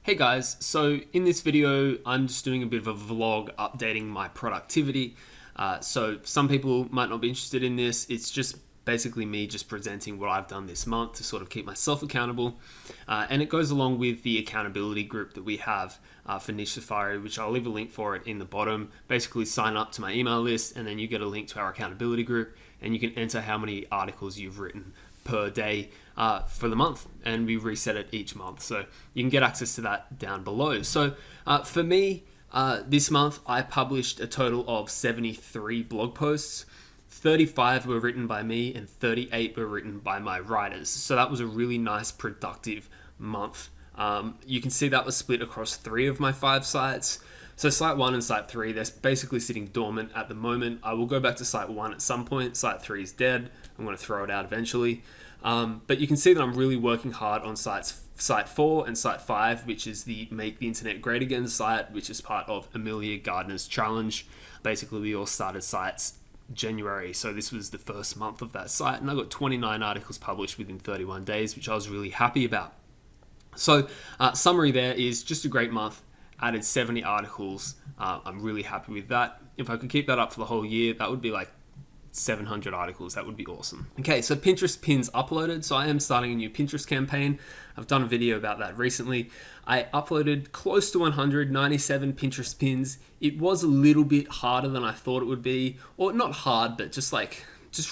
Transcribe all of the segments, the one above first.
Hey guys, so in this video, I'm just doing a bit of a vlog updating my productivity. So some people might not be interested in this. It's just basically me just presenting what I've done this month to sort of keep myself accountable. And it goes along with the accountability group that we have for Niche Safari, which I'll leave a link for it in the bottom. Basically sign up to my email list and then you get a link to our accountability group and you can enter how many articles you've written per day for the month, and we reset it each month, so you can get access to that down below. So for me, this month I published a total of 73 blog posts. 35 were written by me and 38 were written by my writers, so that was a really nice productive month. You can see that was split across 3 of my 5 sites. So site 1 and site 3, they're basically sitting dormant at the moment. I will go back to site 1 at some point. Site 3 is dead. I'm going to throw it out eventually. But you can see that I'm really working hard on site 4 and site 5, which is the Make the Internet Great Again site, which is part of Amelia Gardner's challenge. Basically, we all started sites January, so this was the first month of that site, and I got 29 articles published within 31 days, which I was really happy about. So summary there is just a great month. Added 70 articles. I'm really happy with that. If I could keep that up for the whole year, that would be like 700 articles. That would be awesome. Okay, so Pinterest pins uploaded. So I am starting a new Pinterest campaign. I've done a video about that recently. I uploaded close to 197 Pinterest pins. It was a little bit harder than I thought it would be, or not hard, but just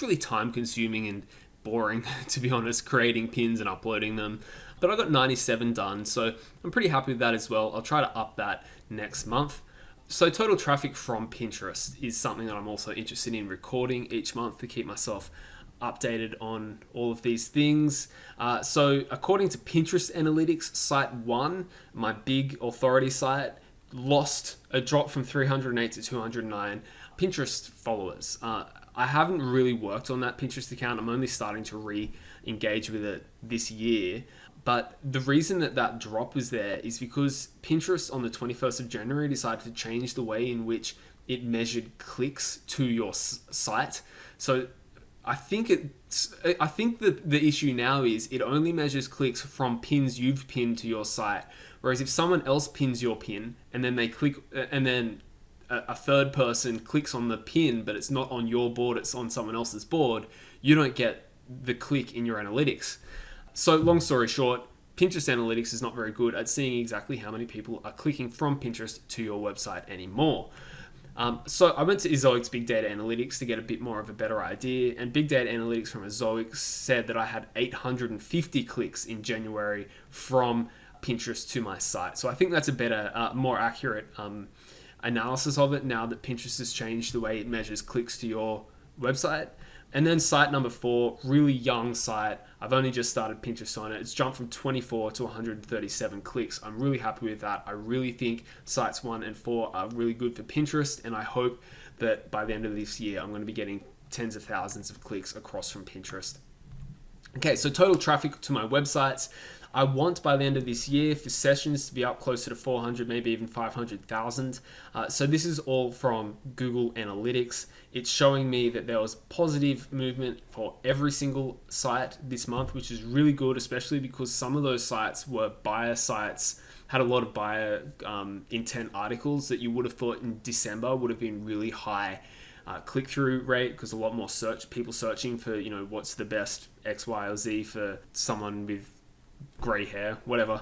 really time consuming and boring, to be honest, creating pins and uploading them. But I got 97 done, so I'm pretty happy with that as well. I'll try to up that next month. So total traffic from Pinterest is something that I'm also interested in recording each month to keep myself updated on all of these things. So according to Pinterest Analytics, site 1, my big authority site, lost a drop from 308 to 209 Pinterest followers. I haven't really worked on that Pinterest account. I'm only starting to re-engage with it this year. But the reason that drop was there is because Pinterest on the 21st of January decided to change the way in which it measured clicks to your site. So I think that the issue now is it only measures clicks from pins you've pinned to your site. Whereas if someone else pins your pin and then they click, and then a third person clicks on the pin, but it's not on your board, it's on someone else's board, you don't get the click in your analytics. So long story short, Pinterest Analytics is not very good at seeing exactly how many people are clicking from Pinterest to your website anymore. So I went to Ezoic's Big Data Analytics to get a bit more of a better idea, and Big Data Analytics from Ezoic said that I had 850 clicks in January from Pinterest to my site. So I think that's a better, more accurate analysis of it now that Pinterest has changed the way it measures clicks to your website. And then site number 4, really young site. I've only just started Pinterest on it. It's jumped from 24 to 137 clicks. I'm really happy with that. I really think sites 1 and 4 are really good for Pinterest, and I hope that by the end of this year, I'm going to be getting tens of thousands of clicks across from Pinterest. Okay, so total traffic to my websites. I want by the end of this year for sessions to be up closer to 400, maybe even 500,000. So this is all from Google Analytics. It's showing me that there was positive movement for every single site this month, which is really good, especially because some of those sites were buyer sites, had a lot of buyer intent articles that you would have thought in December would have been really high click-through rate, because a lot more people searching for, what's the best X, Y, or Z for someone with grey hair, whatever.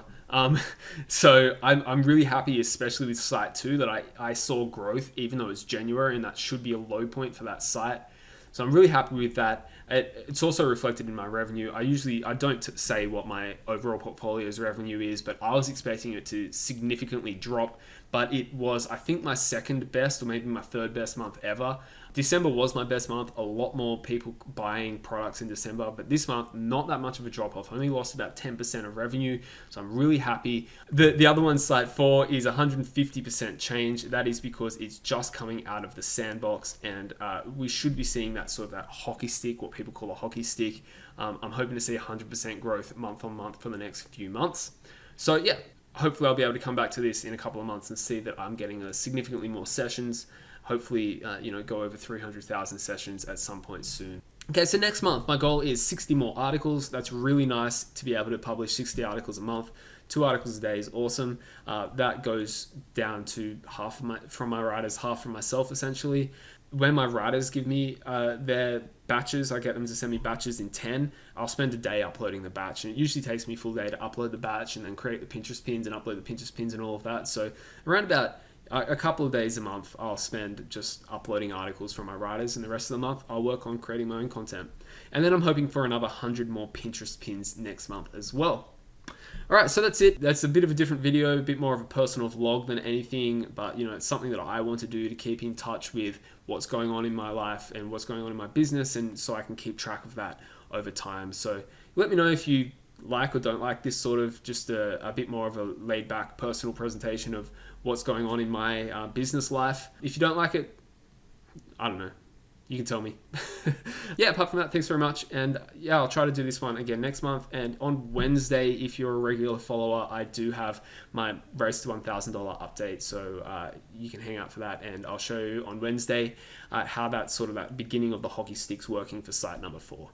So I'm really happy, especially with site 2, that I saw growth, even though it's January, and that should be a low point for that site. So I'm really happy with that. It's also reflected in my revenue. I don't say what my overall portfolio's revenue is, but I was expecting it to significantly drop, but it was, I think, my second best or maybe my third best month ever. December was my best month. A lot more people buying products in December, but this month, not that much of a drop off. Only lost about 10% of revenue, so I'm really happy. The other one, site 4, is 150% change. That is because it's just coming out of the sandbox, and we should be seeing that sort of that hockey stick, what people call a hockey stick. I'm hoping to see 100% growth month on month for the next few months. So yeah, hopefully I'll be able to come back to this in a couple of months and see that I'm getting significantly more sessions. Hopefully, go over 300,000 sessions at some point soon. Okay, so next month, my goal is 60 more articles. That's really nice to be able to publish 60 articles a month. 2 articles a day is awesome. That goes down to from my writers, half from myself essentially. When my writers give me their batches, I get them to send me batches in 10. I'll spend a day uploading the batch, and it usually takes me a full day to upload the batch and then create the Pinterest pins and upload the Pinterest pins and all of that. So around about a couple of days a month I'll spend just uploading articles from my writers, and the rest of the month I'll work on creating my own content. And then I'm hoping for another 100 more Pinterest pins next month as well. Alright, so that's it. That's a bit of a different video, a bit more of a personal vlog than anything, but it's something that I want to do to keep in touch with what's going on in my life and what's going on in my business, and so I can keep track of that over time. So let me know if you like or don't like this sort of just a bit more of a laid back personal presentation of what's going on in my business life. If you don't like it, I don't know. You can tell me. Yeah, apart from that, thanks very much. And yeah, I'll try to do this one again next month. And on Wednesday, if you're a regular follower, I do have my Race to $1,000 update. So you can hang out for that. And I'll show you on Wednesday how that beginning of the hockey stick's working for site number 4.